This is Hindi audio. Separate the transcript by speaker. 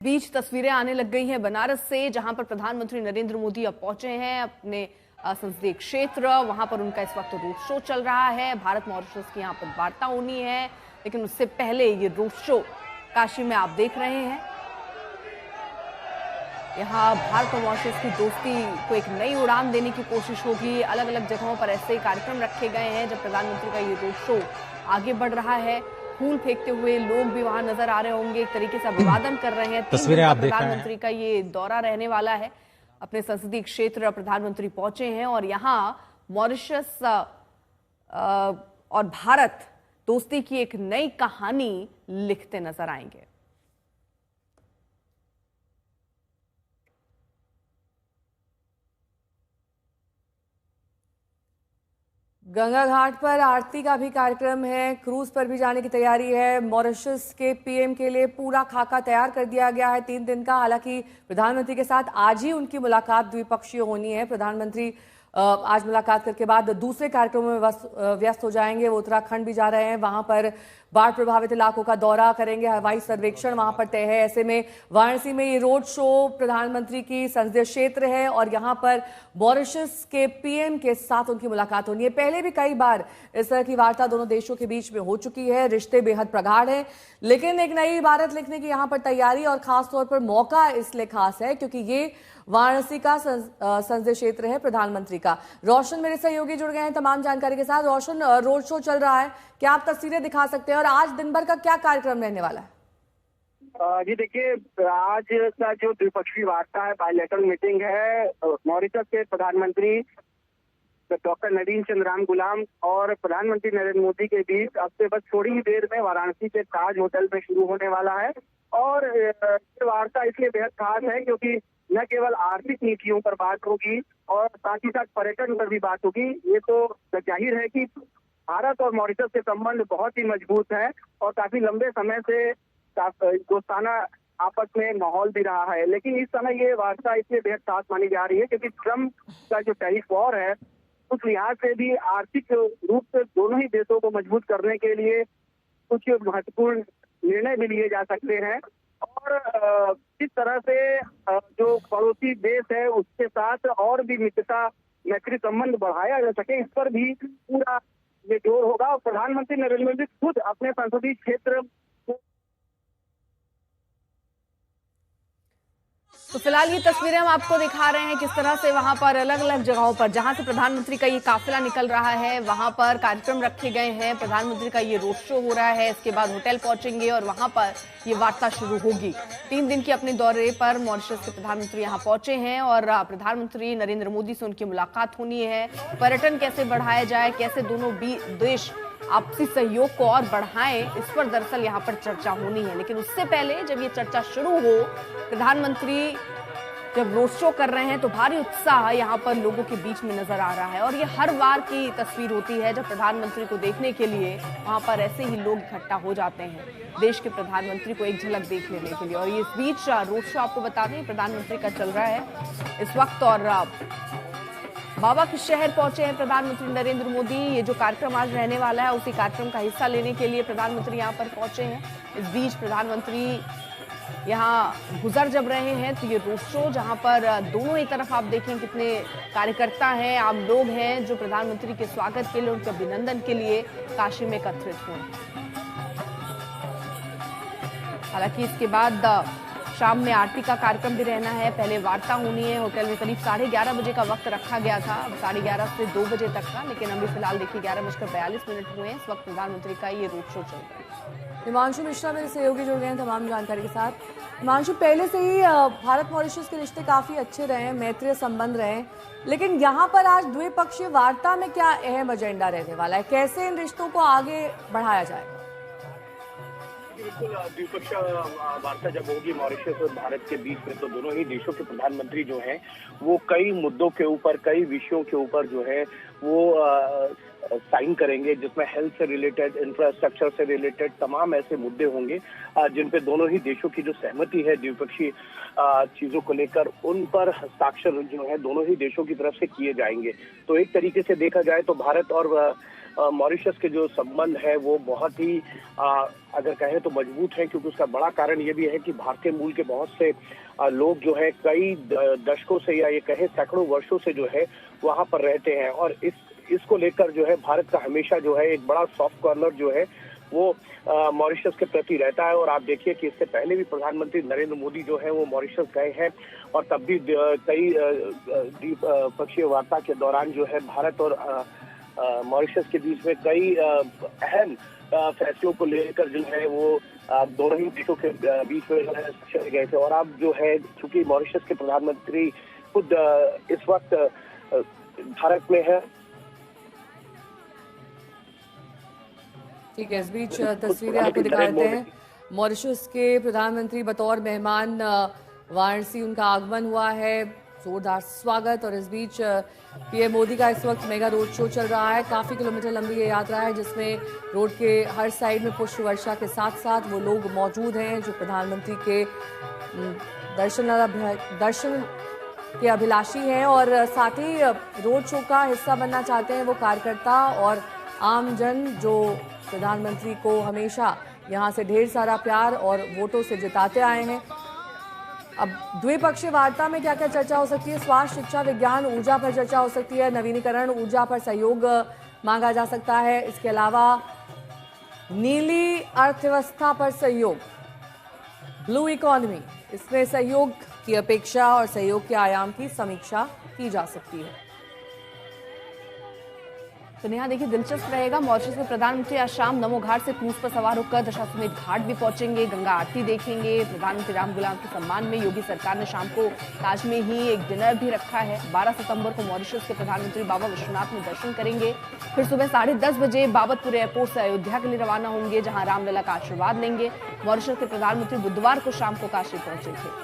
Speaker 1: बीच तस्वीरें आने लग गई हैं बनारस से, जहां पर प्रधानमंत्री नरेंद्र मोदी अब पहुंचे हैं अपने संसदीय क्षेत्र। वहां पर उनका इस वक्त रोड शो चल रहा है। भारत मॉरिशस की यहां पर वार्ता होनी है, लेकिन उससे पहले ये रोड शो काशी में आप देख रहे हैं। यहाँ भारत और मॉरिशस की दोस्ती को एक नई उड़ान देने की कोशिश होगी। अलग अलग जगहों पर ऐसे ही कार्यक्रम रखे गए हैं जब प्रधानमंत्री का ये रोड शो आगे बढ़ रहा है। फूल फेंकते हुए लोग भी वहां नजर आ रहे होंगे, एक तरीके से अभिवादन कर रहे हैं।
Speaker 2: तस्वीरें आप देख रहे हैं।
Speaker 1: प्रधानमंत्री का ये दौरा रहने वाला है। अपने संसदीय क्षेत्र प्रधानमंत्री पहुंचे हैं और यहाँ मॉरिशस और भारत दोस्ती की एक नई कहानी लिखते नजर आएंगे।
Speaker 3: गंगा घाट पर आरती का भी कार्यक्रम है, क्रूज पर भी जाने की तैयारी है। मॉरिशस के पीएम के लिए पूरा खाका तैयार कर दिया गया है 3 दिन का। हालांकि प्रधानमंत्री के साथ आज ही उनकी मुलाकात द्विपक्षीय होनी है। प्रधानमंत्री आज मुलाकात करके बाद दूसरे कार्यक्रमों में व्यस्त हो जाएंगे। वो उत्तराखंड भी जा रहे हैं, वहां पर बाढ़ प्रभावित इलाकों का दौरा करेंगे, हवाई सर्वेक्षण वहां पर तय है। ऐसे में वाराणसी में ये रोड शो प्रधानमंत्री की संसदीय क्षेत्र है और यहां पर मॉरिशस के पीएम के साथ उनकी मुलाकात होनी है। पहले भी कई बार इस तरह की वार्ता दोनों देशों के बीच में हो चुकी है। रिश्ते बेहद प्रगाढ़ हैं, लेकिन एक नई इबारत लिखने की यहां पर तैयारी और खासतौर पर मौका इसलिए खास है क्योंकि ये वाराणसी का संसदीय क्षेत्र है प्रधानमंत्री का। रोशन मेरे सहयोगी जुड़ गए हैं तमाम जानकारी के साथ। रोशन, रोड शो चल रहा है, क्या आप तस्वीरें दिखा सकते हैं और आज दिन भर का क्या कार्यक्रम रहने वाला है?
Speaker 4: जी देखिए, आज का जो द्विपक्षीय वार्ता है, बायलैटरल मीटिंग है मॉरिशस के प्रधानमंत्री डॉक्टर नडीन चंद्र राम गुलाम और प्रधानमंत्री नरेंद्र मोदी के बीच अब से बस थोड़ी ही देर में वाराणसी के ताज होटल में शुरू होने वाला है। और ये वार्ता इसलिए बेहद खास है क्योंकि न केवल आर्थिक नीतियों पर बात होगी और साथ ही साथ पर्यटन पर भी बात होगी। ये तो जाहिर है कि भारत और मॉरिशस के संबंध बहुत ही मजबूत है और काफी लंबे समय से दोस्ताना आपस में माहौल भी रहा है। लेकिन इस समय ये वार्ता इसलिए बेहद खास मानी जा रही है क्योंकि ट्रम्प का जो टैरिफ वॉर है, उस लिहाज से भी आर्थिक रूप से दोनों ही देशों को मजबूत करने के लिए कुछ महत्वपूर्ण निर्णय भी लिए जा सकते हैं। और किस तरह से जो पड़ोसी देश है उसके साथ और भी मित्रता मैत्री संबंध बढ़ाया जा सके, इस पर भी पूरा ये जोर होगा। और प्रधानमंत्री नरेंद्र मोदी खुद अपने संसदीय क्षेत्र
Speaker 1: तो फिलहाल ये तस्वीरें हम आपको दिखा रहे हैं किस तरह से वहां पर अलग अलग जगहों पर जहां से प्रधानमंत्री का ये काफिला निकल रहा है, वहां पर कार्यक्रम रखे गए हैं। प्रधानमंत्री का ये रोड शो हो रहा है, इसके बाद होटल पहुंचेंगे और वहां पर ये वार्ता शुरू होगी। 3 दिन के अपने दौरे पर मॉरिशस के प्रधानमंत्री यहाँ पहुंचे हैं और प्रधानमंत्री नरेंद्र मोदी से उनकी मुलाकात होनी है। पर्यटन कैसे बढ़ाया जाए, कैसे दोनों देश आपसी सहयोग को और बढ़ाएं, इस पर दरअसल यहाँ पर चर्चा होनी है। लेकिन उससे पहले जब ये चर्चा शुरू हो, प्रधानमंत्री जब रोड शो कर रहे हैं तो भारी उत्साह यहाँ पर लोगों के बीच में नजर आ रहा है। और ये हर बार की तस्वीर होती है जब प्रधानमंत्री को देखने के लिए वहां पर ऐसे ही लोग इकट्ठा हो जाते हैं देश के प्रधानमंत्री को एक झलक देख लेने के लिए। और इस बीच रोड शो आपको बता दें प्रधानमंत्री का चल रहा है इस वक्त और बाबा के शहर पहुंचे हैं प्रधानमंत्री नरेंद्र मोदी। ये जो कार्यक्रम आज रहने वाला है उसी कार्यक्रम का हिस्सा लेने के लिए प्रधानमंत्री यहाँ पर पहुंचे हैं। इस बीच प्रधानमंत्री यहाँ गुजर जब रहे हैं तो ये रोड शो जहाँ पर दोनों ही तरफ आप देखें कितने कार्यकर्ता हैं, आम लोग हैं जो प्रधानमंत्री के स्वागत के लिए, उनके अभिनंदन के लिए काशी में एकत्रित हुए। हालांकि इसके बाद शाम में आरती का कार्यक्रम भी रहना है, पहले वार्ता होनी है। होटल में करीब 11:30 बजे का वक्त रखा गया था, अब 11:30 से 2 बजे तक का, लेकिन अभी फिलहाल देखिए 11:42 हुए हैं। इस वक्त प्रधानमंत्री का ये रोड शो चल रहा है।
Speaker 3: हिमांशु मिश्रा मेरे सहयोगी जुड़ गए हैं तमाम जानकारी के साथ। हिमांशु, पहले से ही भारत मॉरिशस के रिश्ते काफी अच्छे रहे हैं, मैत्रीय संबंध रहे हैं, लेकिन यहाँ पर आज द्विपक्षीय वार्ता में क्या अहम एजेंडा रहने वाला है? कैसे इन रिश्तों को आगे बढ़ाया जाएगा?
Speaker 4: बिल्कुल, द्विपक्षीय वार्ता जब होगी मॉरिशस और भारत के बीच में तो दोनों ही देशों के प्रधानमंत्री जो हैं वो कई मुद्दों के ऊपर, कई विषयों के ऊपर जो है वो साइन करेंगे, जिसमें हेल्थ से रिलेटेड, इंफ्रास्ट्रक्चर से रिलेटेड तमाम ऐसे मुद्दे होंगे जिन पे दोनों ही देशों की जो सहमति है द्विपक्षीय चीजों को लेकर, उन पर हस्ताक्षर जो है दोनों ही देशों की तरफ से किए जाएंगे। तो एक तरीके से देखा जाए तो भारत और
Speaker 2: मॉरिशस के जो संबंध है वो बहुत ही अगर कहें तो मजबूत है, क्योंकि उसका बड़ा कारण ये भी है कि भारतीय मूल के बहुत से लोग जो है कई दशकों से या ये कहे सैकड़ों वर्षों से जो है वहां पर रहते हैं, और इसको लेकर जो है भारत का हमेशा जो है एक बड़ा सॉफ्ट कॉर्नर जो है वो मॉरिशस के प्रति रहता है। और आप देखिए कि इससे पहले भी प्रधानमंत्री नरेंद्र मोदी जो है वो मॉरिशस गए हैं, और तब भी कई द्विपक्षीय वार्ता के दौरान जो है भारत और मॉरिशस के बीच में कई अहम फैसलों को लेकर जो है वो दोनों ही देशों के बीच में चले गए थे। और अब जो है चूंकि मॉरिशस के प्रधानमंत्री खुद इस वक्त भारत में है।
Speaker 3: ठीक है, इस बीच तस्वीरें आपको दिखा देते हैं। मॉरिशस के प्रधानमंत्री बतौर मेहमान वाराणसी उनका आगमन हुआ है, जोरदार स्वागत। और इस बीच पीएम मोदी का इस वक्त मेगा रोड शो चल रहा है। काफी किलोमीटर लंबी ये यात्रा है जिसमें रोड के हर साइड में पुष्प वर्षा के साथ साथ वो लोग मौजूद हैं जो प्रधानमंत्री के दर्शन के अभिलाषी हैं और साथ ही रोड शो का हिस्सा बनना चाहते हैं वो कार्यकर्ता और आमजन जो प्रधानमंत्री को हमेशा यहाँ से ढेर सारा प्यार और वोटों से जिताते आए हैं। अब द्विपक्षीय वार्ता में क्या क्या चर्चा हो सकती है? स्वास्थ्य, शिक्षा, विज्ञान, ऊर्जा पर चर्चा हो सकती है। नवीनीकरण ऊर्जा पर सहयोग मांगा जा सकता है। इसके अलावा नीली अर्थव्यवस्था पर सहयोग, ब्लू इकोनॉमी, इसमें सहयोग की अपेक्षा और सहयोग के आयाम की समीक्षा की जा सकती है।
Speaker 1: तो नेहा देखिए, दिलचस्प रहेगा। मॉरिशस में प्रधानमंत्री आज शाम नमो घाट से क्रूज पर सवार होकर दशाश्वमेध घाट भी पहुंचेंगे, गंगा आरती देखेंगे। प्रधानमंत्री राम गुलाम के सम्मान में योगी सरकार ने शाम को ताज में ही एक डिनर भी रखा है। 12 सितंबर को मॉरिशस के प्रधानमंत्री बाबा विश्वनाथ में दर्शन करेंगे। फिर सुबह 10:30 बजे बाबतपुर एयरपोर्ट से अयोध्या के लिए रवाना होंगे, जहां रामलला का आशीर्वाद लेंगे। मॉरिशस के प्रधानमंत्री बुधवार को शाम को काशी पहुंचे थे।